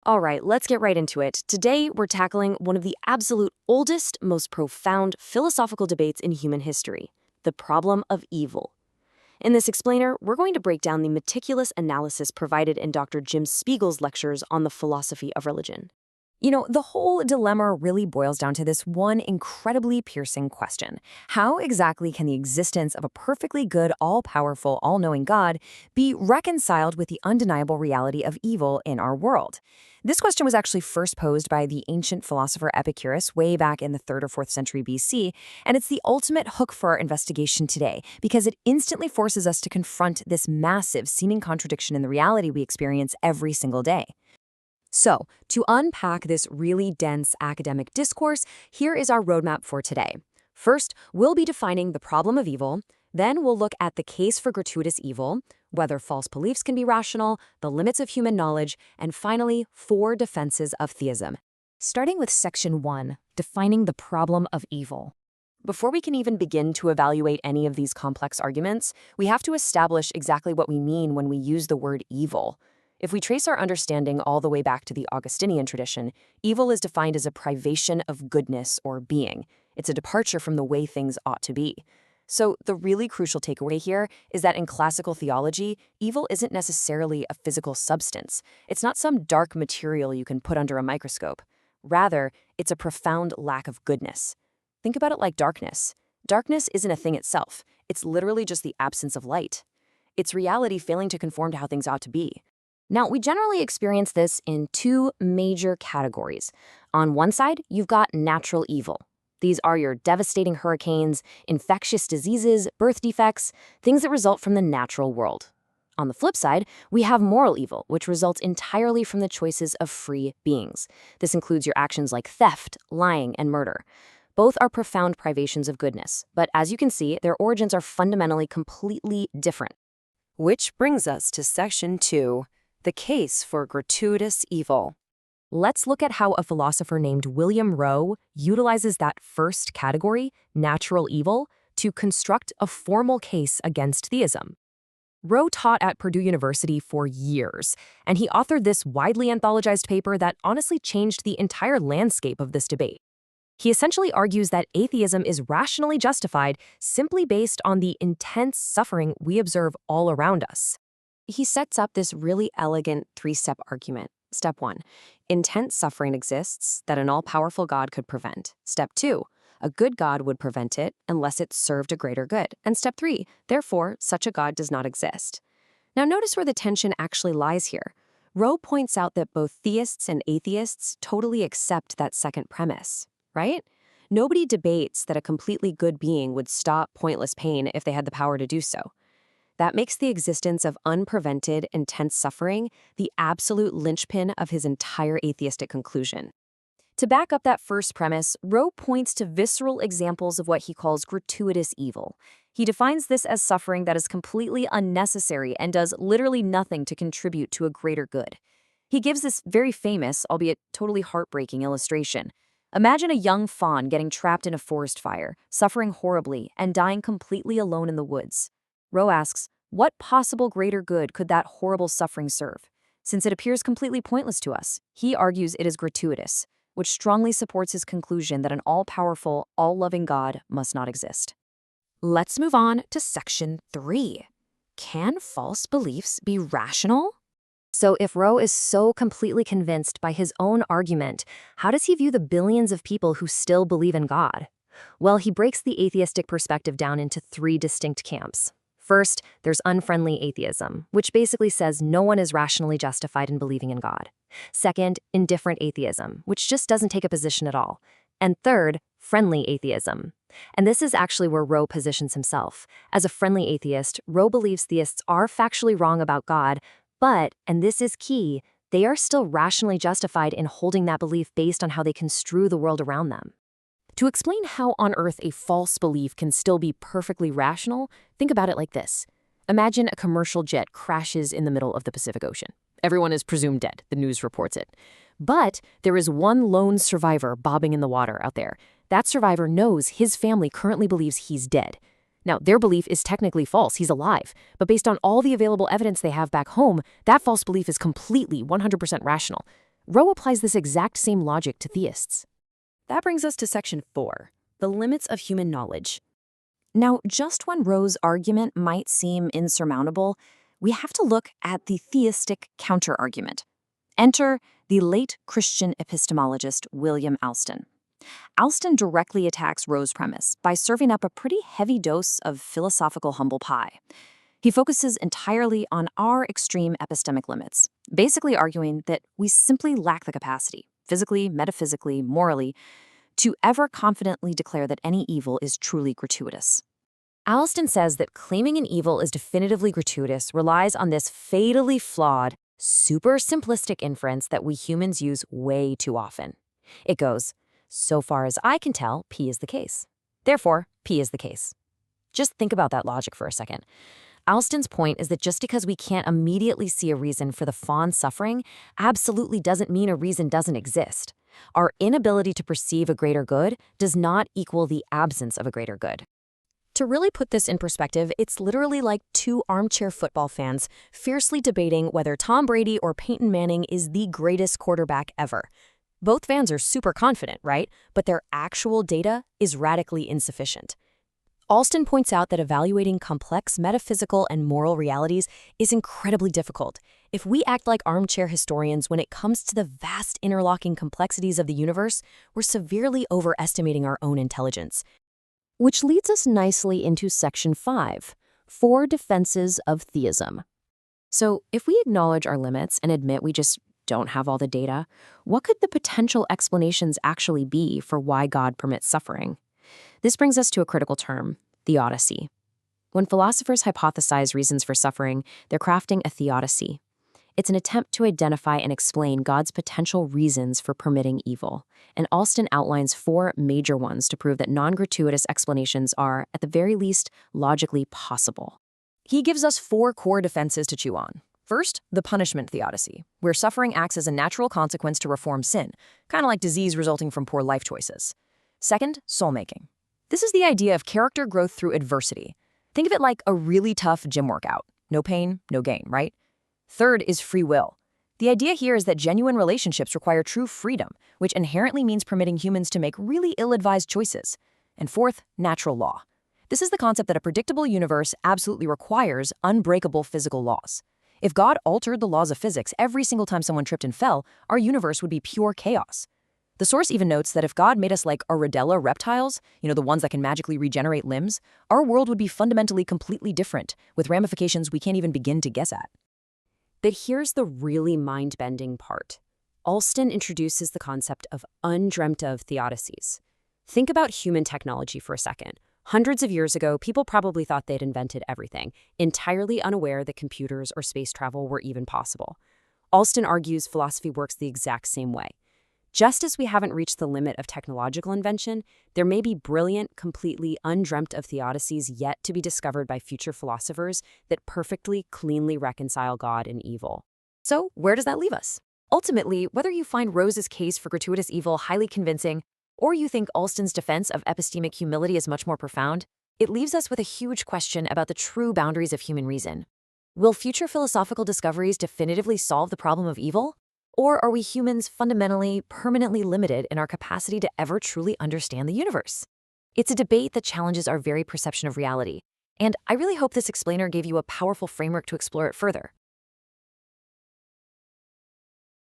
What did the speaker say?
All right, let's get right into it. Today, we're tackling one of the absolute oldest, most profound philosophical debates in human history, the problem of evil. In this explainer, we're going to break down the meticulous analysis provided in Dr. Jim Spiegel's lectures on the philosophy of religion. The whole dilemma really boils down to this one incredibly piercing question. How exactly can the existence of a perfectly good, all-powerful, all-knowing God be reconciled with the undeniable reality of evil in our world? This question was actually first posed by the ancient philosopher Epicurus way back in the 3rd or 4th century BC, and it's the ultimate hook for our investigation today because it instantly forces us to confront this massive seeming contradiction in the reality we experience every single day. So, to unpack this really dense academic discourse, here is our roadmap for today. First, we'll be defining the problem of evil. Then we'll look at the case for gratuitous evil, whether false beliefs can be rational, the limits of human knowledge, and finally, 4 defenses of theism. Starting with Section 1, defining the problem of evil. Before we can even begin to evaluate any of these complex arguments, we have to establish exactly what we mean when we use the word evil. If we trace our understanding all the way back to the Augustinian tradition, evil is defined as a privation of goodness or being. It's a departure from the way things ought to be. So the really crucial takeaway here is that in classical theology, evil isn't necessarily a physical substance. It's not some dark material you can put under a microscope. Rather, it's a profound lack of goodness. Think about it like darkness. Darkness isn't a thing itself. It's literally just the absence of light. It's reality failing to conform to how things ought to be. Now, we generally experience this in 2 major categories. On one side, you've got natural evil. These are your devastating hurricanes, infectious diseases, birth defects, things that result from the natural world. On the flip side, we have moral evil, which results entirely from the choices of free beings. This includes your actions like theft, lying, and murder. Both are profound privations of goodness, but as you can see, their origins are fundamentally completely different. Which brings us to Section 2. The case for gratuitous evil. Let's look at how a philosopher named William Rowe utilizes that first category, natural evil, to construct a formal case against theism. Rowe taught at Purdue University for years, and he authored this widely anthologized paper that honestly changed the entire landscape of this debate. He essentially argues that atheism is rationally justified simply based on the intense suffering we observe all around us. He sets up this really elegant 3-step argument. Step 1, intense suffering exists that an all-powerful God could prevent. Step 2, a good God would prevent it unless it served a greater good. And step 3, therefore, such a God does not exist. Now notice where the tension actually lies here. Rowe points out that both theists and atheists totally accept that second premise, right? Nobody debates that a completely good being would stop pointless pain if they had the power to do so. That makes the existence of unprevented, intense suffering the absolute linchpin of his entire atheistic conclusion. To back up that first premise, Rowe points to visceral examples of what he calls gratuitous evil. He defines this as suffering that is completely unnecessary and does literally nothing to contribute to a greater good. He gives this very famous, albeit totally heartbreaking illustration. Imagine a young fawn getting trapped in a forest fire, suffering horribly, and dying completely alone in the woods. Rowe asks, what possible greater good could that horrible suffering serve? Since it appears completely pointless to us, he argues it is gratuitous, which strongly supports his conclusion that an all-powerful, all-loving God must not exist. Let's move on to Section 3. Can false beliefs be rational? So if Rowe is so completely convinced by his own argument, how does he view the billions of people who still believe in God? Well, he breaks the atheistic perspective down into 3 distinct camps. First, there's unfriendly atheism, which basically says no one is rationally justified in believing in God. Second, indifferent atheism, which just doesn't take a position at all. And third, friendly atheism. And this is actually where Rowe positions himself. As a friendly atheist, Rowe believes theists are factually wrong about God, but, and this is key, they are still rationally justified in holding that belief based on how they construe the world around them. To explain how on Earth a false belief can still be perfectly rational, think about it like this. Imagine a commercial jet crashes in the middle of the Pacific Ocean. Everyone is presumed dead, the news reports it. But there is one lone survivor bobbing in the water out there. That survivor knows his family currently believes he's dead. Now, their belief is technically false, he's alive, but based on all the available evidence they have back home, that false belief is completely 100% rational. Rowe applies this exact same logic to theists. That brings us to section 4, the limits of human knowledge. Now, just when Rowe's argument might seem insurmountable, we have to look at the theistic counter-argument. Enter the late Christian epistemologist William Alston. Alston directly attacks Rowe's premise by serving up a pretty heavy dose of philosophical humble pie. He focuses entirely on our extreme epistemic limits, basically arguing that we simply lack the capacity, physically, metaphysically, morally, to ever confidently declare that any evil is truly gratuitous. Alston says that claiming an evil is definitively gratuitous relies on this fatally flawed, super simplistic inference that we humans use way too often. It goes, so far as I can tell, P is the case. Therefore, P is the case. Just think about that logic for a second. Alston's point is that just because we can't immediately see a reason for the fawn's suffering absolutely doesn't mean a reason doesn't exist. Our inability to perceive a greater good does not equal the absence of a greater good. To really put this in perspective, it's literally like two armchair football fans fiercely debating whether Tom Brady or Peyton Manning is the greatest quarterback ever. Both fans are super confident, right? But their actual data is radically insufficient. Alston points out that evaluating complex metaphysical and moral realities is incredibly difficult. If we act like armchair historians when it comes to the vast interlocking complexities of the universe, we're severely overestimating our own intelligence. Which leads us nicely into section 5, 4 defenses of theism. So if we acknowledge our limits and admit we just don't have all the data, what could the potential explanations actually be for why God permits suffering? This brings us to a critical term, theodicy. When philosophers hypothesize reasons for suffering, they're crafting a theodicy. It's an attempt to identify and explain God's potential reasons for permitting evil, and Alston outlines 4 major ones to prove that non-gratuitous explanations are, at the very least, logically possible. He gives us 4 core defenses to chew on. First, the punishment theodicy, where suffering acts as a natural consequence to reform sin, kind of like disease resulting from poor life choices. Second, soul-making. This is the idea of character growth through adversity. Think of it like a really tough gym workout. No pain, no gain, right? Third is free will. The idea here is that genuine relationships require true freedom, which inherently means permitting humans to make really ill-advised choices. And fourth, natural law. This is the concept that a predictable universe absolutely requires unbreakable physical laws. If God altered the laws of physics every single time someone tripped and fell, our universe would be pure chaos. The source even notes that if God made us like Armadillo reptiles, the ones that can magically regenerate limbs, our world would be fundamentally completely different, with ramifications we can't even begin to guess at. But here's the really mind-bending part. Alston introduces the concept of undreamt of theodicies. Think about human technology for a second. Hundreds of years ago, people probably thought they'd invented everything, entirely unaware that computers or space travel were even possible. Alston argues philosophy works the exact same way. Just as we haven't reached the limit of technological invention, there may be brilliant, completely undreamt of theodicies yet to be discovered by future philosophers that perfectly, cleanly reconcile God and evil. So, where does that leave us? Ultimately, whether you find Rose's case for gratuitous evil highly convincing, or you think Alston's defense of epistemic humility is much more profound, it leaves us with a huge question about the true boundaries of human reason. Will future philosophical discoveries definitively solve the problem of evil? Or are we humans fundamentally, permanently limited in our capacity to ever truly understand the universe? It's a debate that challenges our very perception of reality, and I really hope this explainer gave you a powerful framework to explore it further.